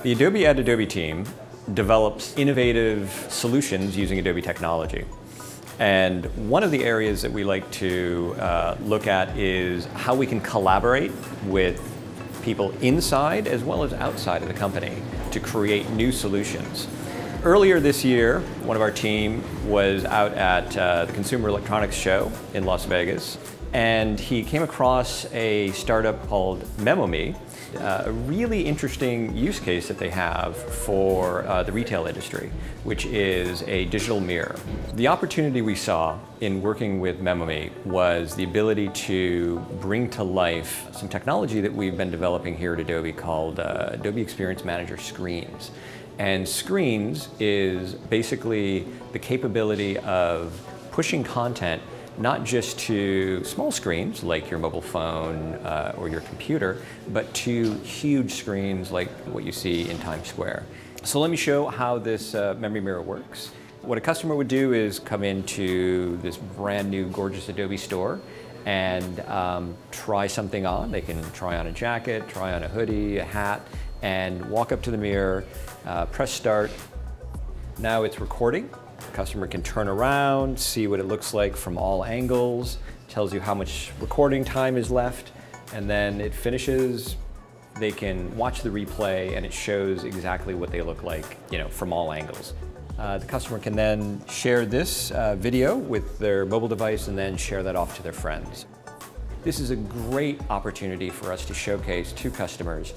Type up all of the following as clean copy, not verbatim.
The Adobe at Adobe team develops innovative solutions using Adobe technology. And one of the areas that we like to look at is how we can collaborate with people inside as well as outside of the company to create new solutions. Earlier this year, one of our team was out at the Consumer Electronics Show in Las Vegas, and he came across a startup called MemoMe, a really interesting use case that they have for the retail industry, which is a digital mirror. The opportunity we saw in working with MemoMe was the ability to bring to life some technology that we've been developing here at Adobe called Adobe Experience Manager Screens. And Screens is basically the capability of pushing content not just to small screens like your mobile phone or your computer, but to huge screens like what you see in Times Square. So let me show how this memory mirror works. What a customer would do is come into this brand new gorgeous Adobe store and try something on. They can try on a jacket, try on a hoodie, a hat, and walk up to the mirror, press start. Now it's recording. The customer can turn around, see what it looks like from all angles, tells you how much recording time is left, and then it finishes. They can watch the replay and it shows exactly what they look like, from all angles. The customer can then share this video with their mobile device and then share that off to their friends. This is a great opportunity for us to showcase to customers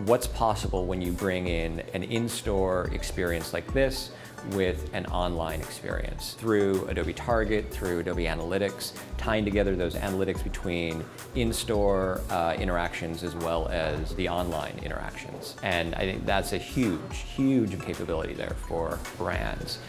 what's possible when you bring in an in-store experience like this with an online experience through Adobe Target, through Adobe Analytics, tying together those analytics between in-store interactions as well as the online interactions. And I think that's a huge, huge capability there for brands